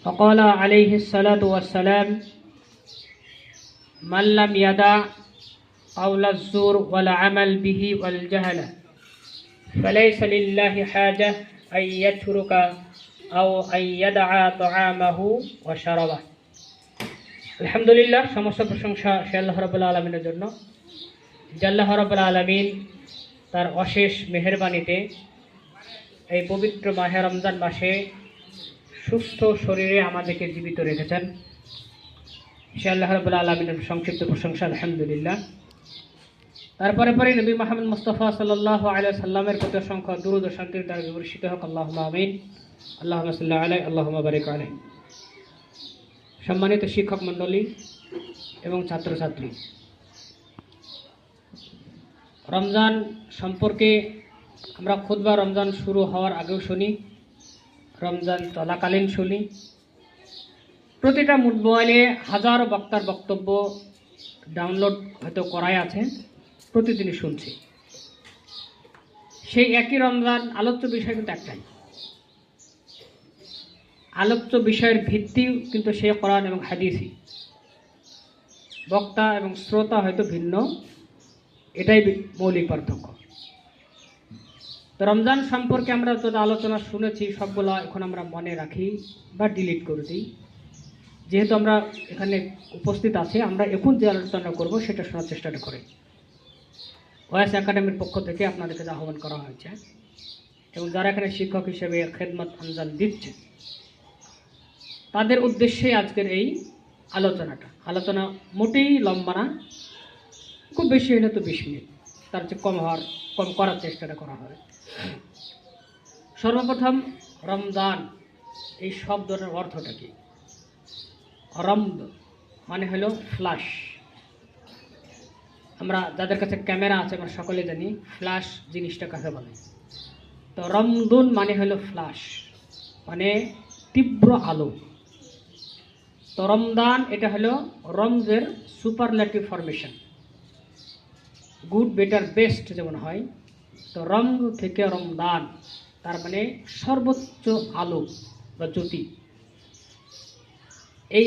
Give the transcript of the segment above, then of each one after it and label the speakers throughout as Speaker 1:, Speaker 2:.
Speaker 1: فقال عليه الصلاة والسلام من لم يدع قول الزور والعمل به والجهل فليس لله حاجة أن يترك أو أن يدع طعامه وشرابه আলহামদুলিল্লাহ। সমস্ত প্রশংসা সে আল্লাহ রাব্বুল আলামিনের জন্য। আল্লাহ রাব্বুল আলামিন তার অশেষ মেহেরবানিতে এই পবিত্র মাহে রমজান মাসে সুস্থ শরীরে আমাদেরকে জীবিত রেখেছেন। সে আল্লাহ রাব্বুল আলামিনের সংক্ষিপ্ত প্রশংসা আলহামদুলিল্লাহ। তারপরে পরে নবী মুহাম্মদ মুস্তাফা সাল্লাল্লাহু আলাইহি সাল্লামের প্রতি অসংখ্য দুরূদ ও শান্তির দ্বারা বর্ষিত হোক। আল্লাহুম্মা আমিন। আল্লাহুম্মা সাল্লি আলাইহি আল্লাহুম্মা বারিক আলাইহি। সম্মানিত শিক্ষক মণ্ডলী এবং ছাত্রছাত্রী, রমজান সম্পর্কে আমরা খুতবা রমজান শুরু হওয়ার আগেও শুনি, রমজান চলাকালীন শুনি। প্রতিটা মোবাইলে হাজারো বক্তার বক্তব্য ডাউনলোড হয়তো করাই আছে, প্রতিদিনই শুনছি। সেই একই রমজান, আলোচ্য বিষয় কিন্তু একটাই। আলোচ্য বিষয়ের ভিত্তিও কিন্তু সেই কোরআন এবং হাদিসই। বক্তা এবং শ্রোতা হয়তো ভিন্ন, এটাই মৌলিক পার্থক্য। তো রমজান সম্পর্কে আমরা যত আলোচনা শুনেছি সবগুলো এখন আমরা মনে রাখি বা ডিলিট করে দিই। যেহেতু আমরা এখানে উপস্থিত আছি, আমরা এখন যে আলোচনা করব সেটা শোনার চেষ্টাটা করি। ওয়াইস একাডেমির পক্ষ থেকে আপনাদেরকে আহ্বান করা হয়েছে এবং যারা এখানে শিক্ষক হিসেবে খেদমত আঞ্জাম দিচ্ছে তাদের উদ্দেশ্যে আজকের এই আলোচনা মোটেই লম্বা না, খুব বেশি হলে তো 20 মিনিট, তার চেয়ে কম করার চেষ্টাটা করা হবে। সর্বপ্রথম রমজান এই শব্দটার অর্থটা কি? রমদ মানে হলো ফ্ল্যাশ। আমরা যাদের কাছে ক্যামেরা আছে আমরা সকলে জানি ফ্ল্যাশ জিনিসটা কাকে বলে। তো রমদুন মানে হলো ফ্ল্যাশ, মানে তীব্র আলো। তো রমদান এটা হলো রমজের superlative formation, good, better, best যেমন হয়। তো রমজ থেকে রমদান, তার মানে সর্বোচ্চ আলো বা জ্যোতি। এই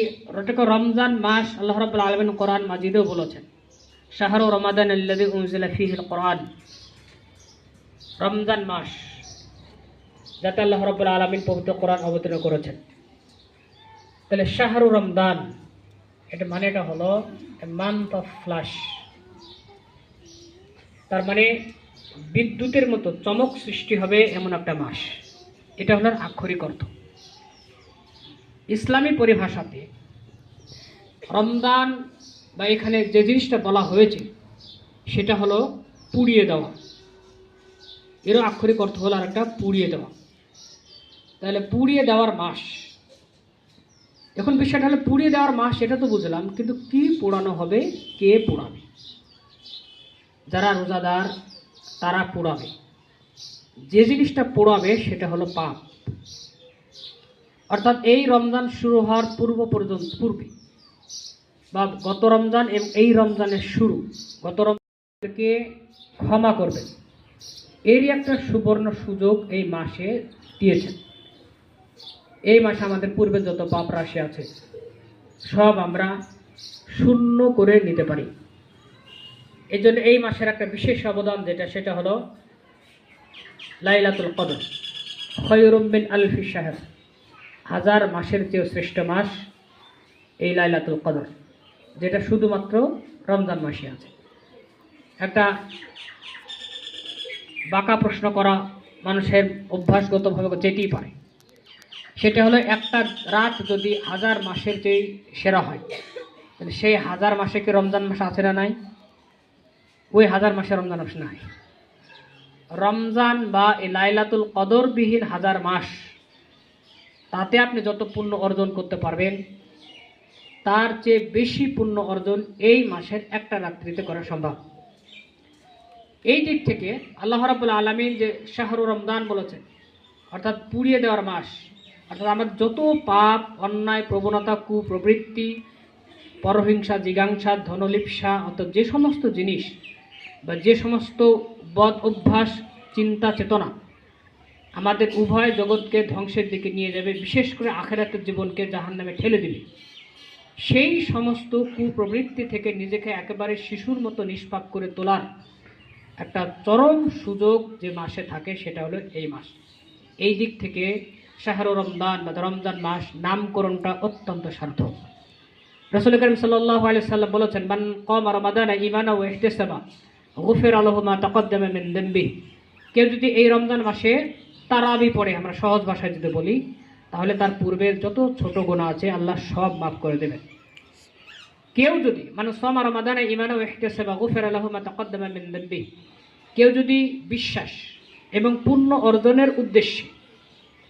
Speaker 1: রমজান মাস আল্লাহ রাব্বুল আলামিন কোরআন মাজিদেও বলেছেন, শাহরু রমাদান আল্লাযী উনজিলা ফীহিল কোরআন। রমজান মাস যাতে আল্লাহ রাব্বুল আলামিন পবিত্র কোরআন অবতীর্ণ করেছেন। তাহলে শাহরু রমজান এটা মানেটা হলো মান্থ অফ ফ্ল্যাশ, তার মানে বিদ্যুতের মতো চমক সৃষ্টি হবে এমন একটা মাস। এটা হলো আক্ষরিক অর্থ। ইসলামী পরিভাষাতে রমজান বা এখানে যে জিনিসটা বলা হয়েছে সেটা হলো পুড়িয়ে দেওয়া। এরও আক্ষরিক অর্থ হলো আর একটা পুড়িয়ে দেওয়া। তাহলে পুড়িয়ে দেওয়ার মাস। এখন বিষয়টা হলো পুড়িয়ে দেওয়ার মাস, এটা তো বুঝলাম, কিন্তু কি পোড়ানো হবে, কে পোড়াবে? যারা রোজাদার তারা পোড়াবে। যে জিনিসটা পোড়াবে সেটা হলো পাপ। অর্থাৎ এই রমজান শুরু হওয়ার পূর্বে বা গত রমজান এবং এই রমজানের শুরু, গত রমজানকে ক্ষমা করবেন, এরই একটা সুবর্ণ সুযোগ এই মাসে দিয়েছেন। এই মাসে আমাদের পূর্বে যত পাপ রাশি আছে সব আমরা শূন্য করে নিতে পারি। এই জন্য এই মাসের একটা বিশেষ অবদান সেটা হলো লাইলাতুল কদর, খায়রুম মিন আলফি শাহর। 1000 মাসের চেয়েও শ্রেষ্ঠ মাস এই লাইলাতুল কদর, যেটা শুধুমাত্র রমজান মাসে আছে। একটা বাঁকা প্রশ্ন করা মানুষের অভ্যাসগতভাবে যেতেই পারে। সেটা হলো একটা রাত যদি 1000 মাসের চেয়ে সেরা হয়, তাহলে সেই 1000 মাসে কি রমজান মাস আছে না নাই? ওই 1000 মাসে রমজান মাস নাই। রমজান বা এই লাইলাতুল কদর বিহীন 1000 মাস, তাতে আপনি যত পুণ্য অর্জন করতে পারবেন তার চেয়ে বেশি পুণ্য অর্জন এই মাসের একটা রাত্রিতে করা সম্ভব। এই দিক থেকে আল্লাহ রাব্বুল আলামিন যে শাহরু রমজান বলেছেন, অর্থাৎ পুড়িয়ে দেওয়ার মাস, অর্থাৎ আমাদের যত পাপ, অন্যায়, প্রবণতা, কুপ্রবৃত্তি, পরহিংসা, জিজ্ঞাসা, ধনলিপ্সা, অর্থাৎ যে সমস্ত জিনিস বা যে সমস্ত বদ অভ্যাস, চিন্তা, চেতনা, আমাদের উভয় জগৎকে ধ্বংসের দিকে নিয়ে যাবে, বিশেষ করে আখিরাতের জীবনকে জাহান্নামে ঠেলে দিবে। সেই সমস্ত কুপ্রবৃত্তি থেকে নিজেকে একেবারে শিশুর মতো নিষ্পাপ করে তোলার একটা চরম সুযোগ যে মাসে থাকে সেটা হলো এই মাস। এই দিক থেকে শাহরু রমজান বা রমজান মাস নামকরণটা অত্যন্ত সার্থক। রাসূল করিম সাল্লাল্লাহু আলাইহি সাল্লাম বলেছেন, মান কামা রমাদানা ঈমানান ওয়া ইহতিসাবা গুফিরা লাহু মা তাকদ্দামা মিন যামবিহি। কেউ যদি এই রমজান মাসে তারাবি পড়ে, আমরা সহজ ভাষায় যদি বলি, তাহলে তার পূর্বের যত ছোট গুনাহ আছে আল্লাহ সব মাফ করে দেবেন। কেউ যদি মানে সামা রমাদানা ঈমানান ওয়া ইহতিসাবা গুফিরা লাহু মা তাকদ্দামা মিন যামবিহি, কেউ যদি বিশ্বাস এবং পুণ্য অর্জনের উদ্দেশ্যে,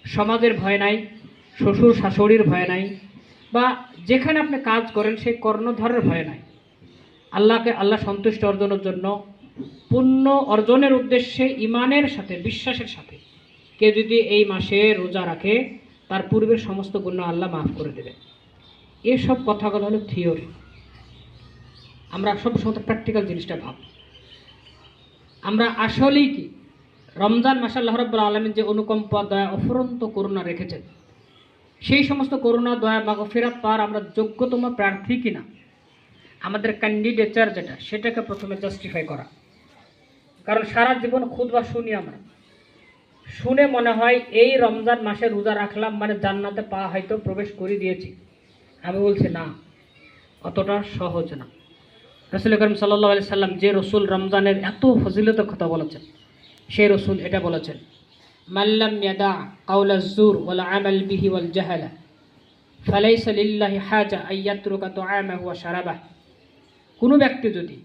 Speaker 1: সমাজের ভয় নাই, শ্বশুর শাশুড়ির ভয় নাই, বা যেখানে আপনি কাজ করেন সেই কর্ণধারের ভয় নাই, আল্লাহ সন্তুষ্ট অর্জনের জন্য পুণ্য অর্জনের উদ্দেশ্যে ইমানের সাথে বিশ্বাসের সাথে কেউ যদি এই মাসে রোজা রাখে, তার পূর্বের সমস্ত গুনাহ আল্লাহ মাফ করে দেবে। এসব কথাগুলো হলো থিওরি, আমরা সবসময় প্র্যাকটিক্যাল জিনিসটা ভাব। আমরা আসলেই কি রমজান মাসে আল্লাহ রাব্বুল আলামিন যে অনুকম্পা, দয়া, অফুরন্ত করুণা রেখেছেন, সেই সমস্ত করুণা, দয়া, মাগফিরাত পাওয়ার আমরা যোগ্যতম প্রার্থী কিনা, আমাদের ক্যান্ডিডেচার যেটা, সেটাকে প্রথমে জাস্টিফাই করা। কারণ সারা জীবন খুতবা শুনি আমরা, শুনে মনে হয় এই রমজান মাসে রোজা রাখলাম মানে জান্নাতে পা হয়তো প্রবেশ করে দিয়েছি। আমি বলছি না, অতটা সহজ না। রাসূল করিম সাল্লাল্লাহু আলাইহি সাল্লাম যে রসুল রমজানের এত ফজিলতের কথা বলেছেন, সেই রসুল এটা বলেছেন, মাল্লাম ইয়াদা কাওলা যুর ওয়াল আমাল বিহি ওয়াল জাহালা ফালাইসা লিল্লাহি হাজা আইয়াতরুকা তুআমাহু ওয়া শারাবাহ। কোনো ব্যক্তি যদি